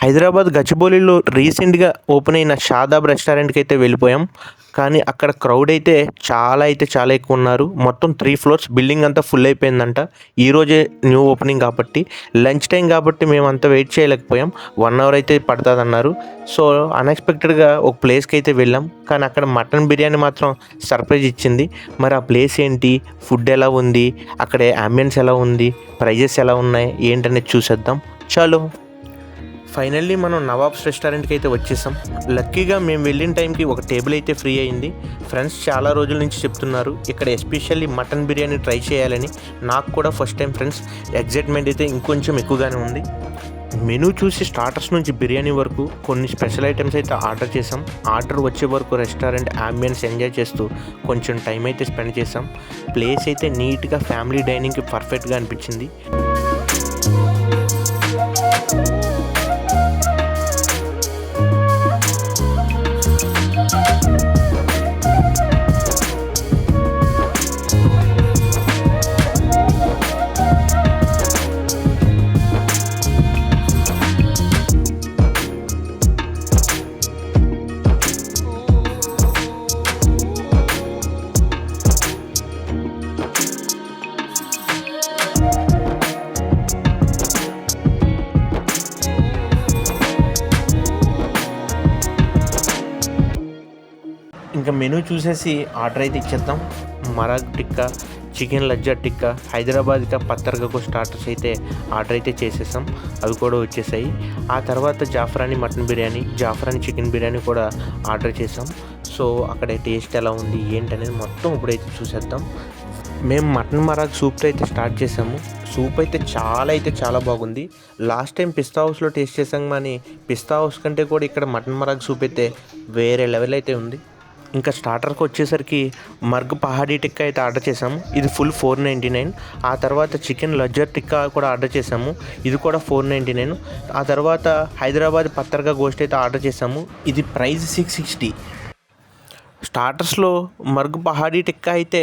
హైదరాబాద్ గచ్చిబౌలిలో రీసెంట్గా ఓపెన్ అయిన షాదాబ్ రెస్టారెంట్కి అయితే వెళ్ళిపోయాం. కానీ అక్కడ క్రౌడ్ అయితే చాలా ఎక్కువ ఉన్నారు. మొత్తం 3 ఫ్లోర్స్ బిల్డింగ్ అంతా ఫుల్ అయిపోయిందంట. ఈరోజే న్యూ ఓపెనింగ్ కాబట్టి లంచ్ టైం కాబట్టి మేమంతా వెయిట్ చేయలేకపోయాం. 1 అవర్ అయితే పడుతుందన్నారు. సో అన్ఎక్స్పెక్టెడ్గా ఒక ప్లేస్కి అయితే వెళ్ళాం. కానీ అక్కడ మటన్ బిర్యానీ మాత్రం సర్ప్రైజ్ ఇచ్చింది. మరి ఆ ప్లేస్ ఏంటి, ఫుడ్ ఎలా ఉంది, అక్కడ అంబియన్స్ ఎలా ఉంది, ప్రైజెస్ ఎలా ఉన్నాయి ఏంటనేది చూసేద్దాం. చలో. ఫైనల్లీ మనం నవాబ్స్ రెస్టారెంట్కి అయితే వచ్చేసాం. లక్కీగా మేము వెళ్ళిన టైంకి ఒక టేబుల్ అయితే ఫ్రీ అయింది. ఫ్రెండ్స్ చాలా రోజుల నుంచి చెప్తున్నారు ఇక్కడ ఎస్పెషల్లీ మటన్ బిర్యానీ ట్రై చేయాలని. నాకు కూడా ఫస్ట్ టైం ఫ్రెండ్స్. ఎగ్జైట్మెంట్ అయితే ఇంకొంచెం ఎక్కువగానే ఉంది. మెనూ చూసి స్టార్టర్స్ నుంచి బిర్యానీ వరకు కొన్ని స్పెషల్ ఐటమ్స్ అయితే ఆర్డర్ చేసాం. ఆర్డర్ వచ్చే వరకు రెస్టారెంట్ అంబియన్స్ ఎంజాయ్ చేస్తూ కొంచెం టైం అయితే స్పెండ్ చేసాం. ప్లేస్ అయితే నీట్గా ఫ్యామిలీ డైనింగ్కి పర్ఫెక్ట్గా అనిపించింది. ఇంకా మెనూ చూసేసి ఆర్డర్ అయితే ఇచ్చేద్దాం. మరాగ్ టిక్కా, చికెన్ లజ్జా టిక్కా, హైదరాబాద్ కా పత్తర్గకు స్టార్టర్స్ అయితే ఆర్డర్ అయితే చేసేసాం. అవి కూడా వచ్చేసాయి. ఆ తర్వాత జాఫ్రానీ మటన్ బిర్యానీ, జాఫ్రానీ చికెన్ బిర్యానీ కూడా ఆర్డర్ చేసాం. సో అక్కడ టేస్ట్ ఎలా ఉంది ఏంటనేది మొత్తం ఇప్పుడైతే చూసేద్దాం. మేము మటన్ మరాగ్ సూప్ అయితే స్టార్ట్ చేసాము. సూప్ అయితే చాలా బాగుంది. లాస్ట్ టైం పిస్తా హౌస్లో టేస్ట్ చేసాం, కానీ పిస్తా హౌస్ కంటే కూడా ఇక్కడ మటన్ మరాగ్ సూప్ అయితే వేరే లెవెల్ అయితే ఉంది. ఇంకా స్టార్టర్కి వచ్చేసరికి మర్గ్ పహాడీ టిక్కా అయితే ఆర్డర్ చేసాము. ఇది ఫుల్ 499. ఆ తర్వాత చికెన్ లజ్జర్ టిక్కా కూడా ఆర్డర్ చేసాము. ఇది కూడా 499. ఆ తర్వాత హైదరాబాద్ పత్తర్గా గోస్ట్ అయితే ఆర్డర్ చేసాము. ఇది ప్రైస్ 660. స్టార్టర్స్లో మర్గ్ పహాడీ టిక్కా అయితే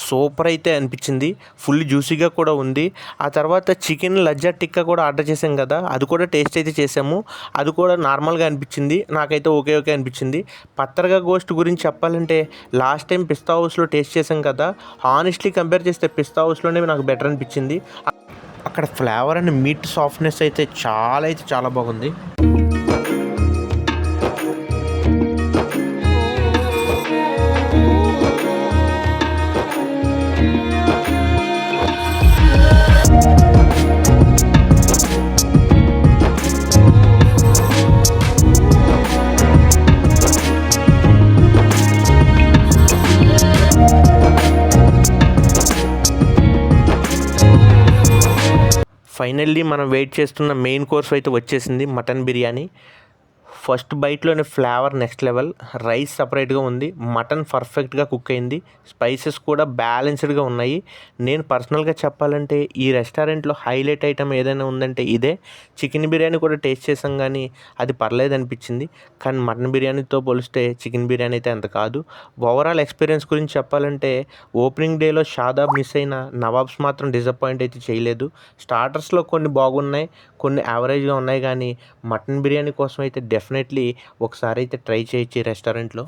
సూపర్ అయితే అనిపించింది. ఫుల్ జ్యూసీగా కూడా ఉంది. ఆ తర్వాత చికెన్ లజ్జా టిక్కా కూడా ఆర్డర్ చేసాం కదా, అది కూడా టేస్ట్ అయితే చేసాము. అది కూడా నార్మల్గా అనిపించింది. నాకైతే ఓకే అనిపించింది. పత్తర్గా గోస్ట్ గురించి చెప్పాలంటే లాస్ట్ టైం పిస్తా హౌస్లో టేస్ట్ చేసాం కదా, హానెస్ట్లీ కంపేర్ చేస్తే పిస్తా హౌస్లోనే నాకు బెటర్ అనిపించింది. అక్కడ ఫ్లేవర్ అండ్ మీట్ సాఫ్ట్నెస్ అయితే చాలా బాగుంది. ఫైనల్లీ మనం వెయిట్ చేస్తున్న మెయిన్ కోర్స్ అయితే వచ్చేసింది, మటన్ బిర్యానీ. ఫస్ట్ బైట్లోనే ఫ్లేవర్ నెక్స్ట్ లెవెల్. రైస్ సపరేట్గా ఉంది, మటన్ పర్ఫెక్ట్గా కుక్ అయింది, స్పైసెస్ కూడా బ్యాలెన్స్డ్గా ఉన్నాయి. నేను పర్సనల్గా చెప్పాలంటే ఈ రెస్టారెంట్లో హైలైట్ ఐటమ్ ఏదైనా ఉందంటే ఇదే. చికెన్ బిర్యానీ కూడా టేస్ట్ చేసాం, కానీ అది పర్లేదు అనిపించింది. కానీ మటన్ బిర్యానీతో పోలిస్తే చికెన్ బిర్యానీ అయితే అంత కాదు. ఓవరాల్ ఎక్స్పీరియన్స్ గురించి చెప్పాలంటే ఓపెనింగ్ డేలో షాదాబ్ మిస్ అయిన నవాబ్స్ మాత్రం డిసప్పాయింట్ అయితే చేయలేదు. స్టార్టర్స్లో కొన్ని బాగున్నాయి, కొన్ని యావరేజ్గా ఉన్నాయి, కానీ మటన్ బిర్యానీ కోసం అయితే డెఫినెట్లీ ఒకసారి అయితే ట్రై చేయొచ్చు ఈ రెస్టారెంట్లో.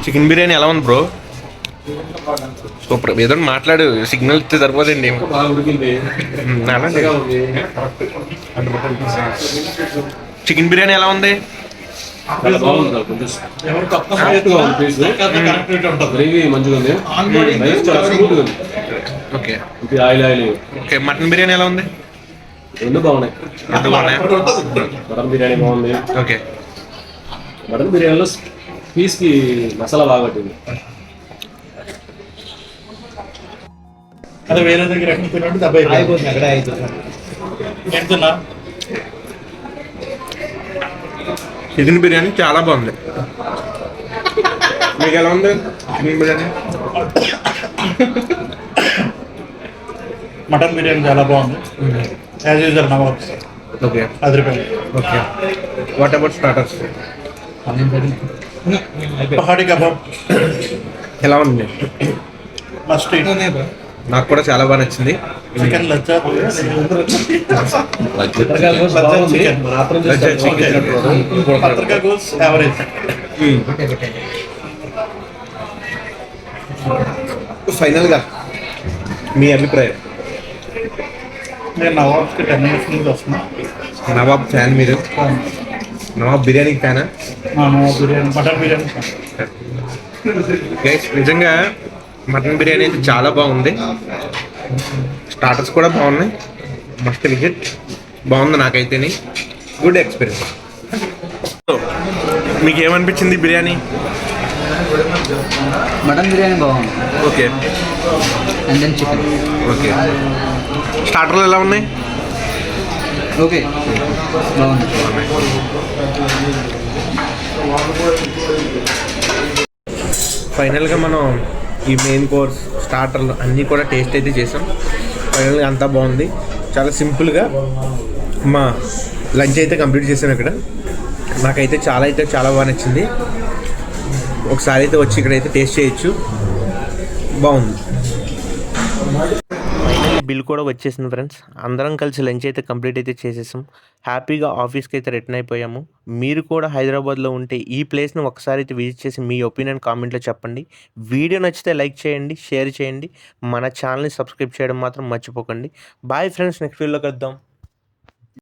చికెన్ బిర్యానీ ఎలా ఉంది బ్రో? సూపర్. ఏదో మాట్లాడు, సిగ్నల్ ఇస్తే సరిపోదండి. చికెన్ బిర్యానీ ఎలా ఉంది? ఓకే. మటన్ బిర్యానీ ఎలా ఉంది? రెండు బాగున్నాయి. మటన్ బిర్యానీ బాగుంది. ఓకే. మటన్ బిర్యానీలో పీస్కి మసాలా బాగా పట్టింది. అదే వేరే దగ్గర ఎక్కడ తిన్నట్టు 70 అయిపోతుంది. అక్కడ ఎంత చికెన్ బిర్యానీ చాలా బాగుంది. మీకు ఎలా ఉంది చికెన్ బిర్యానీ? మటన్ బిర్యానీ చాలా బాగుంది. యాజ్ యూజువల్ నవాబ్ ఓకే అదిరిపోయింది. Okay. What about starters? Pahadi kebab ఎలా ఉంది? Must eat. నాకు కూడా చాలా బాగా నచ్చింది. చికెన్ లజ్జా చికెన్ మన ఆత్రం పత్రికా గోల్స్ యావరేజ్. ఫైనల్గా మీ అభిప్రాయం? నేను నవాబ్స్కి 10 minutes నుంచి వస్తున్నా. నవాబ్ ఫ్యాన్ మీరు? నవాబ్ బిర్యానీ ఫ్యానా? నవాబ్ బిర్యానీ, మటన్ బిర్యానీ. గైస్ నిజంగా మటన్ బిర్యానీ అయితే చాలా బాగుంది. స్టార్టర్స్ కూడా బాగున్నాయి. Must visit. బాగుంది నాకైతేని. Good experience. మీకు ఏమనిపించింది బిర్యానీ? మటన్ బిర్యానీ బాగుంది. Okay and then chicken. Okay. స్టార్టర్లు ఎలా ఉన్నాయి? ఓకే బాగుంది. ఫైనల్గా మనం ఈ మెయిన్ కోర్స్ స్టార్టర్లు అన్నీ కూడా టేస్ట్ అయితే చేసాం. ఫైనల్గా అంతా బాగుంది. చాలా సింపుల్గా మా లంచ్ అయితే కంప్లీట్ చేసాం ఇక్కడ. నాకైతే చాలా బాగా నచ్చింది. ఒకసారి అయితే వచ్చి ఇక్కడైతే టేస్ట్ చేయొచ్చు. బాగుంది. బిల్ కూడా వచ్చేసింది ఫ్రెండ్స్. అందరం కలిసి లంచ్ అయితే కంప్లీట్ అయితే చేసేసాం. హ్యాపీగా ఆఫీస్కి అయితే రిటర్న్ అయిపోయాము. మీరు కూడా హైదరాబాద్లో ఉంటే ఈ ప్లేస్ని ఒకసారి అయితే విజిట్ చేసి మీ ఒపీనియన్ కామెంట్లో చెప్పండి. వీడియో నచ్చితే లైక్ చేయండి, షేర్ చేయండి. మన ఛానల్ని సబ్స్క్రైబ్ చేయడం మాత్రం మర్చిపోకండి. బాయ్ ఫ్రెండ్స్, నెక్స్ట్ వీడియోలో కలుద్దాం.